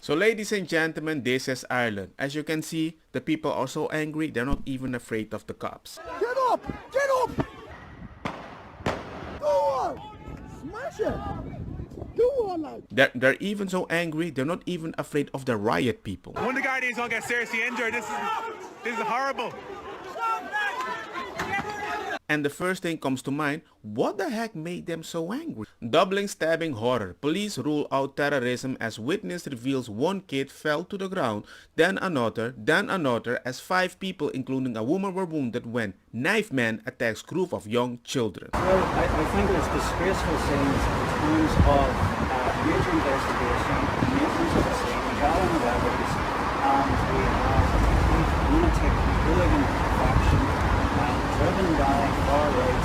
So ladies and gentlemen, this is Ireland. As you can see, the people are so angry, they're not even afraid of the cops. Get up! Get up! Go on! Smash it! Go on, lad! They're even so angry, they're not even afraid of the riot people. One of the Guardians will get seriously injured. This is horrible. And the first thing comes to mind, what the heck made them so angry? Doubling stabbing horror. Police rule out terrorism as witness reveals one kid fell to the ground, then another as 5 people including a woman were wounded when knife man attacks group of young children. Well, I think it's disgraceful scenes in terms of major investigation, maintenance of the scene, gathering of evidence, and we have a lunatic hooligan faction driven by far-right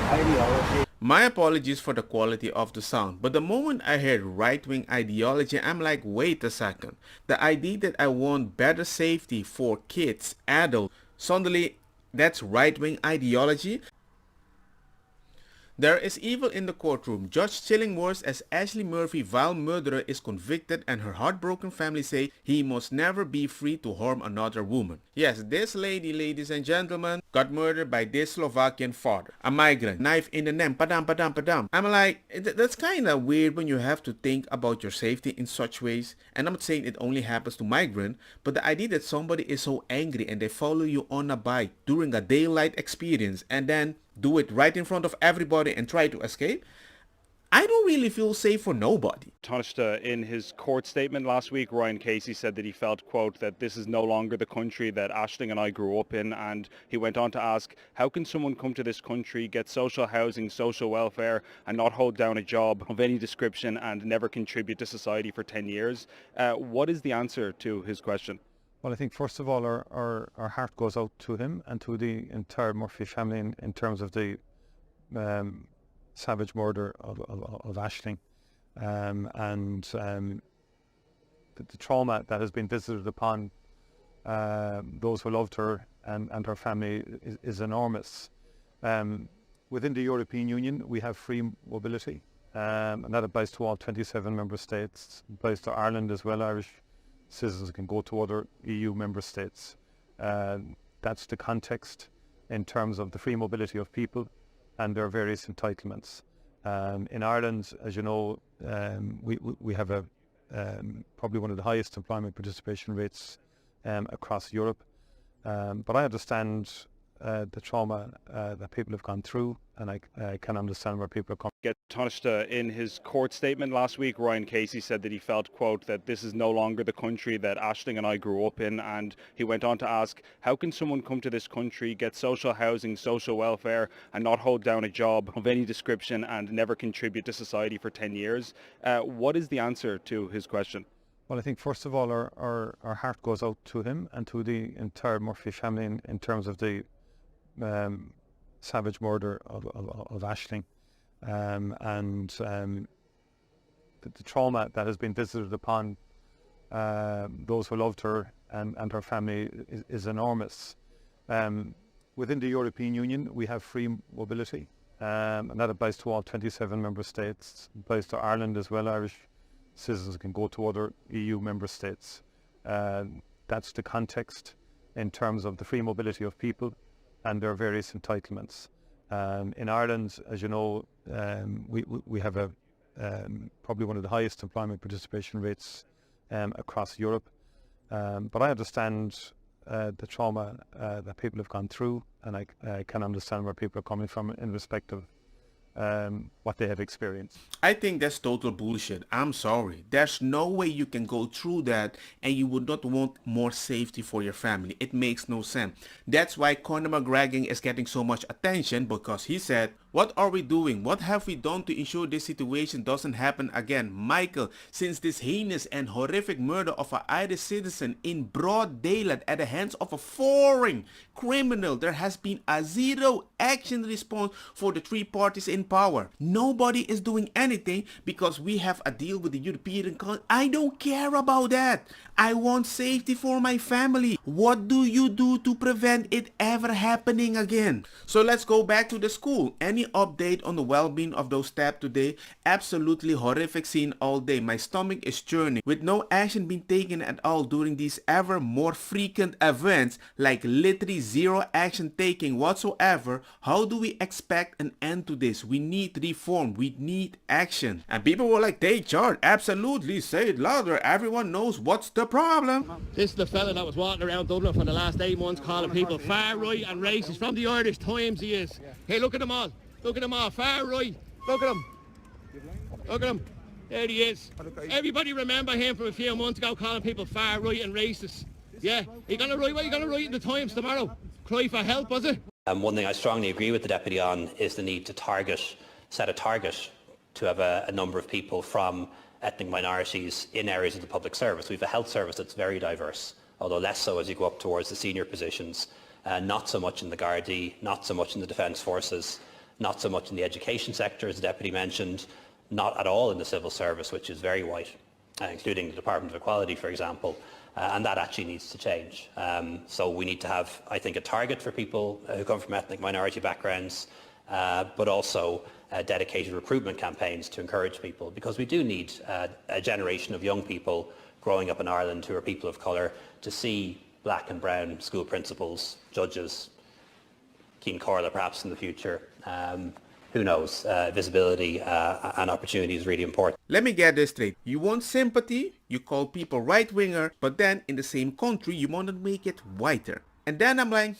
ideology. My apologies for the quality of the sound, but the moment I heard right-wing ideology, I'm like, wait a second. The idea that I want better safety for kids, adults, suddenly that's right-wing ideology? There is evil in the courtroom. Judge Chillingworth as Ashley Murphy, vile murderer, is convicted and her heartbroken family say he must never be free to harm another woman. Yes, this lady, ladies and gentlemen, got murdered by this Slovakian father. A migrant, knife in the neck, padam, padam, padam. I'm like, that's kind of weird when you have to think about your safety in such ways. And I'm not saying it only happens to migrant, but the idea that somebody is so angry and they follow you on a bike during a daylight experience and then do it right in front of everybody and try to escape, I don't really feel safe for nobody. Taoiseach, in his court statement last week, Ryan Casey said that he felt, quote, that this is no longer the country that Aisling and I grew up in, and he went on to ask, how can someone come to this country, get social housing, social welfare, and not hold down a job of any description and never contribute to society for 10 years? What is the answer to his question? Well, I think first of all, our heart goes out to him and to the entire Murphy family in terms of the savage murder of Aisling and the trauma that has been visited upon those who loved her and her family is enormous. Within the European Union, we have free mobility, and that applies to all 27 member states. It applies to Ireland as well. Irish citizens can go to other EU member states. That's the context in terms of the free mobility of people and their various entitlements. In Ireland, as you know, we have probably one of the highest employment participation rates across Europe. But I understand the trauma that people have gone through, and I can understand where people are coming. Taoiseach, in his court statement last week, Ryan Casey said that he felt, quote, that this is no longer the country that Aisling and I grew up in, and he went on to ask, how can someone come to this country, get social housing, social welfare, and not hold down a job of any description and never contribute to society for 10 years? What is the answer to his question? Well, I think first of all, our heart goes out to him and to the entire Murphy family in terms of the savage murder of Aisling and the trauma that has been visited upon those who loved her and her family is enormous. Within the European Union, we have free mobility, and that applies to all 27 member states. It applies to Ireland as well. Irish citizens can go to other EU member states. That's the context in terms of the free mobility of people and their various entitlements. In Ireland, as you know, we have probably one of the highest employment participation rates across Europe. But I understand the trauma that people have gone through, and I can understand where people are coming from in respect of what they have experienced. I think that's total bullshit. I'm sorry. There's no way you can go through that and you would not want more safety for your family. It makes no sense. That's why Conor McGregor is getting so much attention, because he said, what are we doing? What have we done to ensure this situation doesn't happen again? Michael, since this heinous and horrific murder of an Irish citizen in broad daylight at the hands of a foreign criminal, there has been a zero action response for the 3 parties in power. Nobody is doing anything because we have a deal with the European country. I don't care about that. I want safety for my family. What do you do to prevent it ever happening again? So let's go back to the school. Any update on the well-being of those stabbed today? Absolutely horrific scene all day. My stomach is churning with no action being taken at all during these ever more frequent events, like literally zero action taking whatsoever. How do we expect an end to this? We need reform. We need action. And people were like, take charge. Absolutely. Say it louder. Everyone knows what's the problem. This is the fella that was walking around Dublin for the last 8 months calling people far right and racist. From the Irish Times he is. Hey, look at them all. Look at them all. Far right. Look at him. Look at him. There he is. Everybody remember him from a few months ago calling people far right and racist. Yeah. What are you going to write in the Times tomorrow? Cry for help, was it? One thing I strongly agree with the Deputy on is the need to set a target to have a number of people from ethnic minorities in areas of the public service. We have a health service that's very diverse, although less so as you go up towards the senior positions. Not so much in the Gardaí, not so much in the Defence Forces, not so much in the education sector, as the Deputy mentioned, not at all in the civil service, which is very white, including the Department of Equality, for example, and that actually needs to change. So we need to have, I think, a target for people who come from ethnic minority backgrounds, but also dedicated recruitment campaigns to encourage people, because we do need a generation of young people growing up in Ireland who are people of colour to see black and brown school principals, judges, Keen Corla perhaps in the future. Who knows? Visibility and opportunity is really important. Let me get this straight. You want sympathy, you call people right-winger, but then in the same country you want to make it whiter. And then I'm like,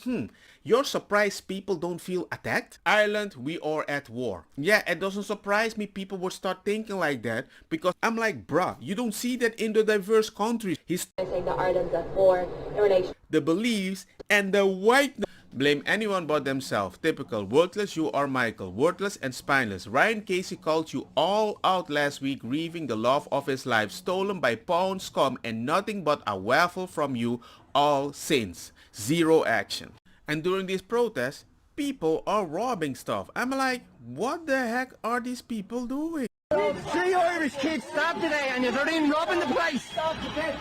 you're surprised people don't feel attacked? Ireland, we are at war. Yeah, it doesn't surprise me people would start thinking like that, because I'm like, bruh, you don't see that in the diverse countries. He's saying that Ireland's at war in relation the beliefs and the white. Blame anyone but themselves. Typical. Worthless, you are Michael. Worthless and spineless. Ryan Casey called you all out last week, grieving the love of his life, stolen by pawn scum, and nothing but a waffle from you all since. Zero action. And during these protests, people are robbing stuff. I'm like, what the heck are these people doing? 3 Irish kids stabbed today and you're in robbing the place.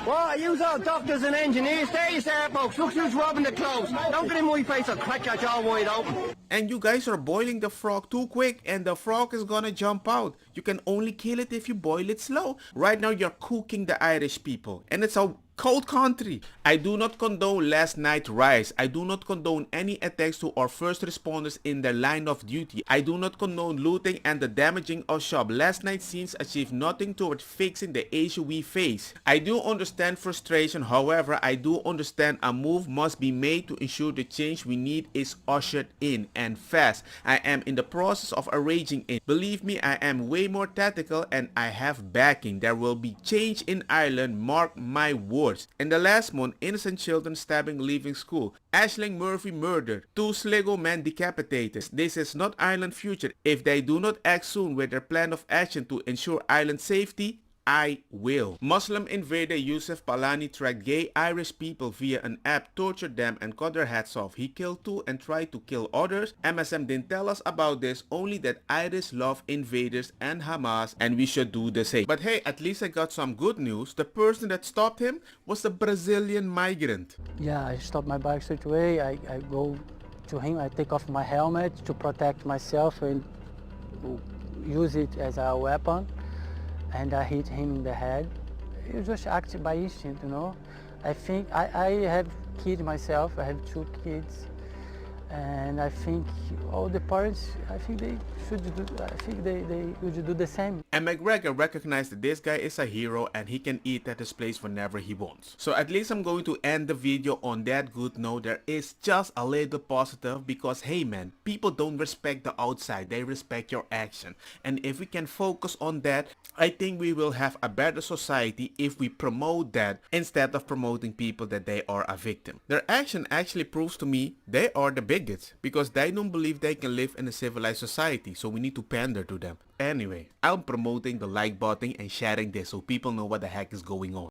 What? Use all doctors and engineers. There you start, folks. Look who's robbing the clothes. Don't get in my face, I'll crack your jaw wide open. And you guys are boiling the frog too quick, and the frog is gonna jump out. You can only kill it if you boil it slow. Right now you're cooking the Irish people, and it's a cold country. I do not condone last night's riots. I do not condone any attacks to our first responders in their line of duty. I do not condone looting and the damaging of shops. Last night's scenes achieved nothing toward fixing the issue we face. I do understand frustration. However, I do understand a move must be made to ensure the change we need is ushered in, and fast. I am in the process of arranging it. Believe me, I am way more tactical and I have backing. There will be change in Ireland, mark my words. In the last month, innocent children stabbing leaving school. Aisling Murphy murdered. 2 Sligo men decapitated. This is not Ireland's future. If they do not act soon with their plan of action to ensure Ireland's safety, I will. Muslim Invader Yusuf Palani tracked gay Irish people via an app, tortured them and cut their heads off. He killed 2 and tried to kill others. MSM didn't tell us about this, only that Irish love invaders and Hamas, and we should do the same. But hey, at least I got some good news. The person that stopped him was a Brazilian migrant. Yeah, I stop my bike straight away. I go to him, I take off my helmet to protect myself and use it as a weapon. And I hit him in the head. You just act by instinct, you know. I think I have kids myself. I have 2 kids, and I think all the parents, I think they should do. I think they would do the same. And McGregor recognized that this guy is a hero and he can eat at his place whenever he wants. So at least I'm going to end the video on that good note. There is just a little positive, because hey man, people don't respect the outside, they respect your action. And if we can focus on that, I think we will have a better society if we promote that instead of promoting people that they are a victim. Their action actually proves to me they are the bigots, because they don't believe they can live in a civilized society, so we need to pander to them. Anyway, I'm promoting the like button and sharing this so people know what the heck is going on.